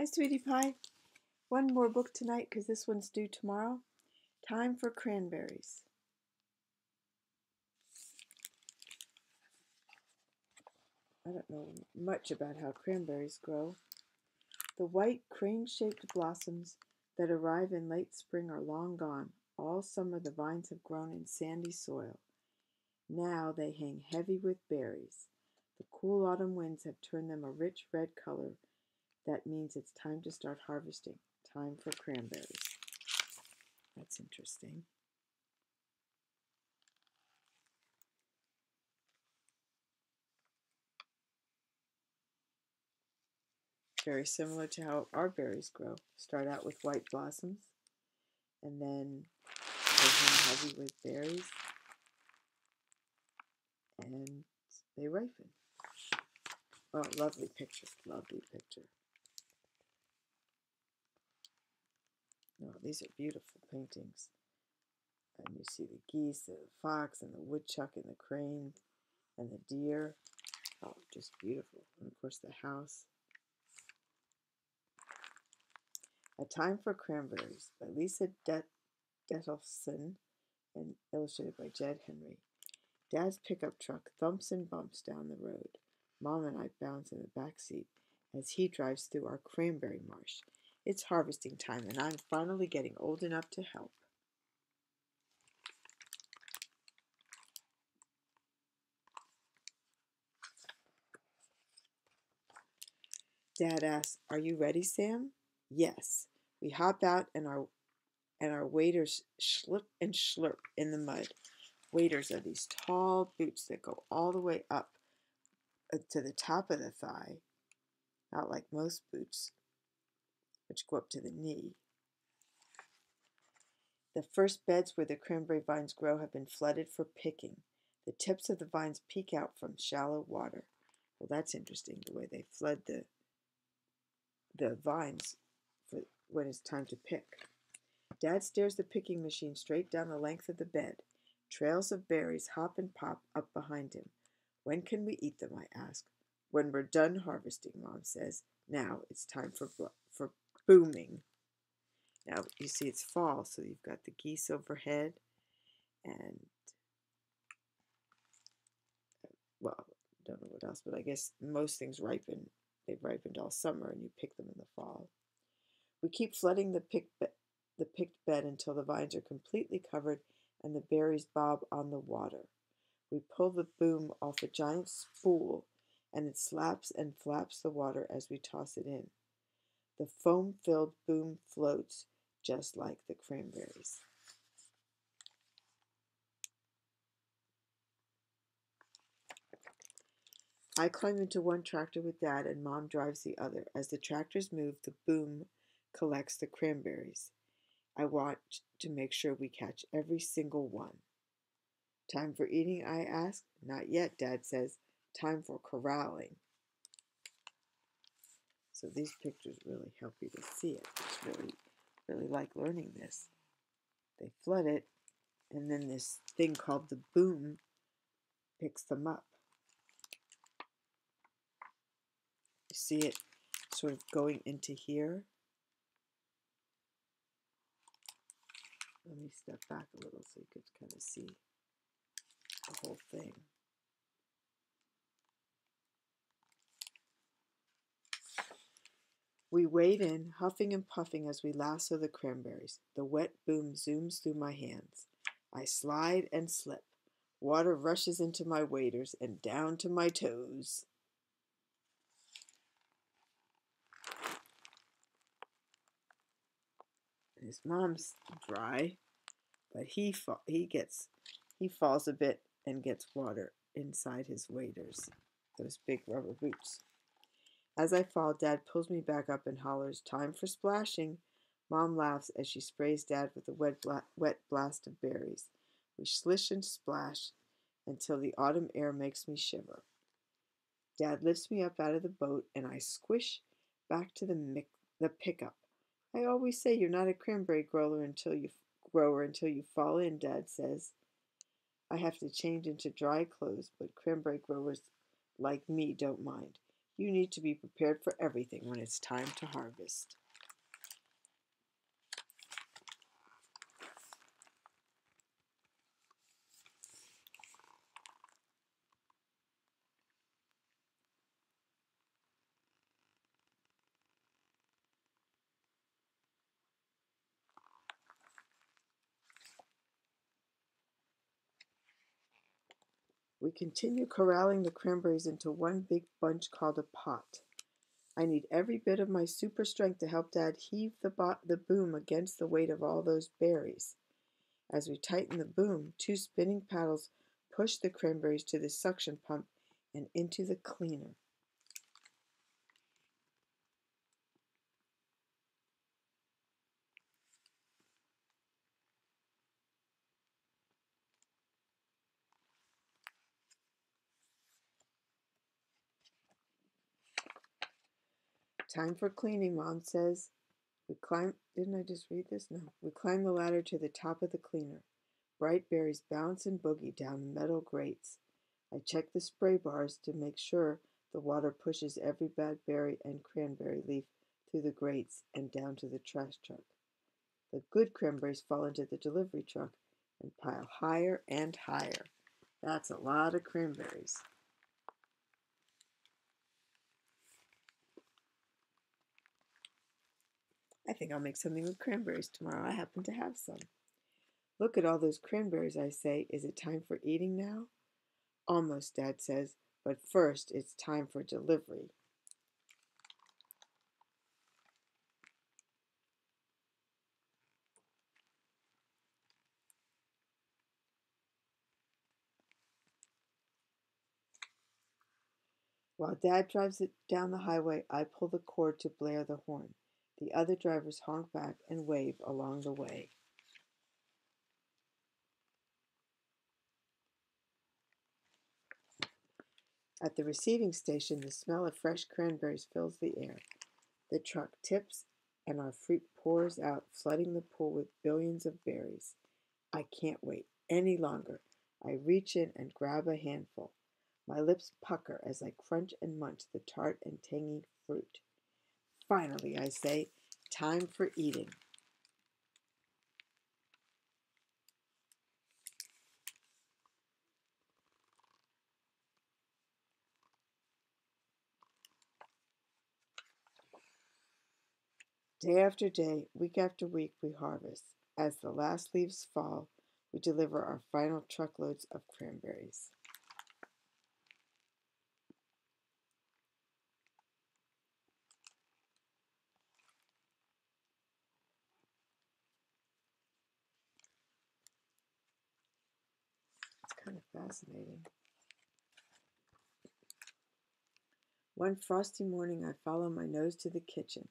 Hi, sweetie pie. One more book tonight because this one's due tomorrow. Time for Cranberries. I don't know much about how cranberries grow. The white crane-shaped blossoms that arrive in late spring are long gone. All summer the vines have grown in sandy soil. Now they hang heavy with berries. The cool autumn winds have turned them a rich red color. That means it's time to start harvesting. Time for cranberries. That's interesting. Very similar to how our berries grow. Start out with white blossoms, and then they hang heavy with berries, and they ripen. Oh, lovely picture, lovely picture. Oh, these are beautiful paintings. And you see the geese, the fox, and the woodchuck, and the crane, and the deer. Oh, just beautiful. And of course the house. A Time for Cranberries by Lisa Dettelson and illustrated by Jed Henry. Dad's pickup truck thumps and bumps down the road. Mom and I bounce in the back seat as he drives through our cranberry marsh. It's harvesting time, and I'm finally getting old enough to help. Dad asks, "Are you ready, Sam?" Yes. We hop out, and our waders slip and slurp in the mud. Waders are these tall boots that go all the way up to the top of the thigh, not like most boots, which go up to the knee. The first beds where the cranberry vines grow have been flooded for picking. The tips of the vines peek out from shallow water. Well, that's interesting, the way they flood the vines for when it's time to pick. Dad steers the picking machine straight down the length of the bed. Trails of berries hop and pop up behind him. When can we eat them, I ask. When we're done harvesting, Mom says. Now it's time for booming. Now you see it's fall, so you've got the geese overhead, and well, don't know what else, but I guess most things ripen. They've ripened all summer, and you pick them in the fall. We keep flooding the picked bed until the vines are completely covered and the berries bob on the water. We pull the boom off a giant spool, and it slaps and flaps the water as we toss it in. The foam-filled boom floats just like the cranberries. I climb into one tractor with Dad, and Mom drives the other. As the tractors move, the boom collects the cranberries. I watch to make sure we catch every single one. Time for eating, I ask. Not yet, Dad says. Time for corralling. So these pictures really help you to see it. It's really like learning this. They flood it, and then this thing called the boom picks them up. You see it sort of going into here. Let me step back a little so you could kind of see the whole thing. We wade in, huffing and puffing as we lasso the cranberries. The wet boom zooms through my hands. I slide and slip. Water rushes into my waders and down to my toes. His mom's dry, but he falls a bit and gets water inside his waders, those big rubber boots. As I fall, Dad pulls me back up and hollers, "Time for splashing." Mom laughs as she sprays Dad with a wet blast of berries. We slish and splash until the autumn air makes me shiver. Dad lifts me up out of the boat, and I squish back to the pickup. I always say you're not a cranberry grower until you fall in, Dad says. I have to change into dry clothes, but cranberry growers like me don't mind. You need to be prepared for everything when it's time to harvest. We continue corralling the cranberries into one big bunch called a pot. I need every bit of my super strength to help Dad heave the boom against the weight of all those berries. As we tighten the boom, 2 spinning paddles push the cranberries to the suction pump and into the cleaner. Time for cleaning, Mom says. Didn't I just read this? No. We climb the ladder to the top of the cleaner. Bright berries bounce and boogie down the metal grates. I check the spray bars to make sure the water pushes every bad berry and cranberry leaf through the grates and down to the trash truck. The good cranberries fall into the delivery truck and pile higher and higher. That's a lot of cranberries. I think I'll make something with cranberries tomorrow. I happen to have some. Look at all those cranberries, I say. Is it time for eating now? Almost, Dad says, but first it's time for delivery. While Dad drives it down the highway, I pull the cord to blare the horn. The other drivers honk back and wave along the way. At the receiving station, the smell of fresh cranberries fills the air. The truck tips and our fruit pours out, flooding the pool with billions of berries. I can't wait any longer. I reach in and grab a handful. My lips pucker as I crunch and munch the tart and tangy fruit. Finally, I say, time for eating. Day after day, week after week, we harvest. As the last leaves fall, we deliver our final truckloads of cranberries. It's kind of fascinating. One frosty morning, I follow my nose to the kitchen.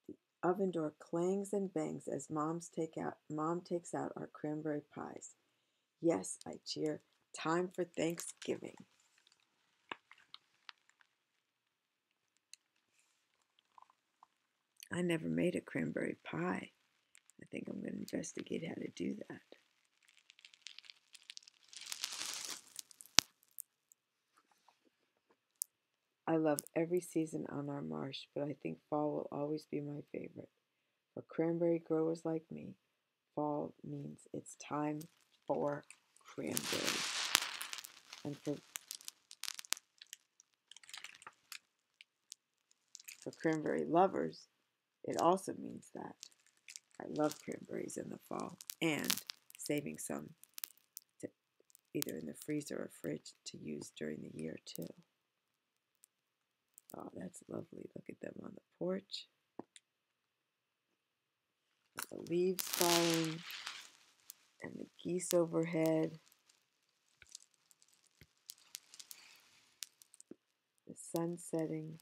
The oven door clangs and bangs as Mom takes out our cranberry pies. Yes, I cheer. Time for Thanksgiving. I never made a cranberry pie. I think I'm going to investigate how to do that. I love every season on our marsh, but I think fall will always be my favorite. For cranberry growers like me, fall means it's time for cranberries. And for cranberry lovers, it also means that I love cranberries in the fall and saving some to either in the freezer or fridge to use during the year too. Oh, that's lovely. Look at them on the porch. The leaves falling and the geese overhead. The sun setting.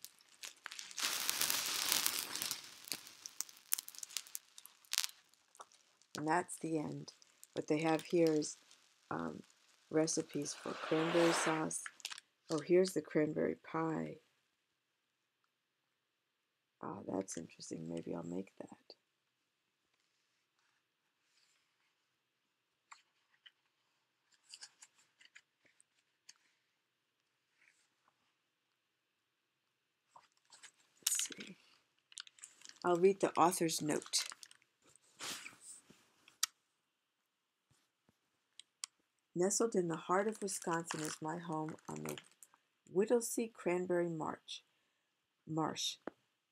And that's the end. What they have here is recipes for cranberry sauce. Oh, here's the cranberry pie. Oh, that's interesting. Maybe I'll make that. I'll read the author's note. Nestled in the heart of Wisconsin is my home on the Whittlesey Cranberry Marsh.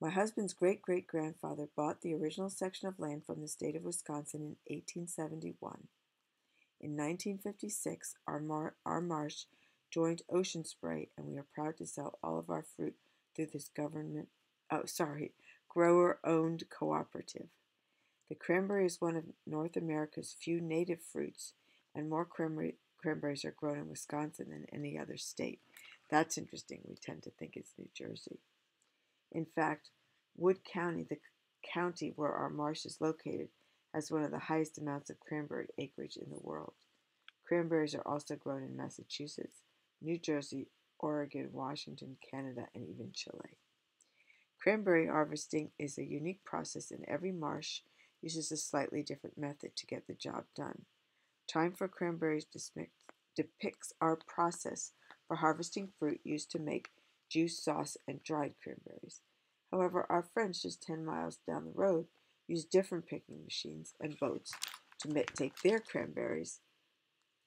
My husband's great-great-grandfather bought the original section of land from the state of Wisconsin in 1871. In 1956, our marsh joined Ocean Spray, and we are proud to sell all of our fruit through this grower-owned cooperative. The cranberry is one of North America's few native fruits, and more cranberries are grown in Wisconsin than any other state. That's interesting. We tend to think it's New Jersey. In fact, Wood County, the county where our marsh is located, has one of the highest amounts of cranberry acreage in the world. Cranberries are also grown in Massachusetts, New Jersey, Oregon, Washington, Canada, and even Chile. Cranberry harvesting is a unique process, and every marsh uses a slightly different method to get the job done. Time for Cranberries depicts our process for harvesting fruit used to make juice, sauce, and dried cranberries. However, our friends just 10 miles down the road use different picking machines and boats to take their cranberries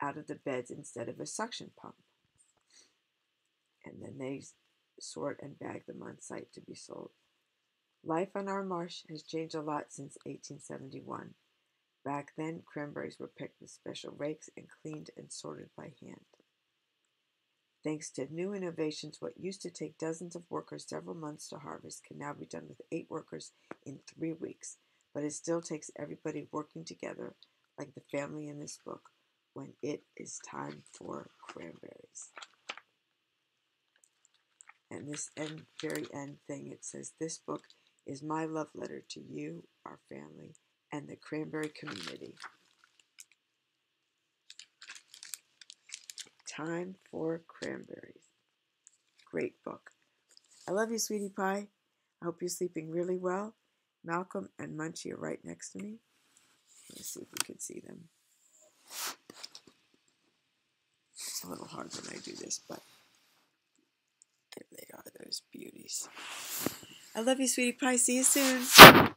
out of the beds instead of a suction pump. And then they sort and bag them on site to be sold. Life on our marsh has changed a lot since 1871. Back then, cranberries were picked with special rakes and cleaned and sorted by hand. Thanks to new innovations, what used to take dozens of workers several months to harvest can now be done with 8 workers in 3 weeks, but it still takes everybody working together, like the family in this book, when it is time for cranberries. And this very end thing, it says, "This book is my love letter to you, our family, and the cranberry community." Time for Cranberries. Great book. I love you, sweetie pie. I hope you're sleeping really well. Malcolm and Munchie are right next to me. Let's see if we can see them. It's a little hard when I do this, but there they are, those beauties. I love you, sweetie pie. See you soon.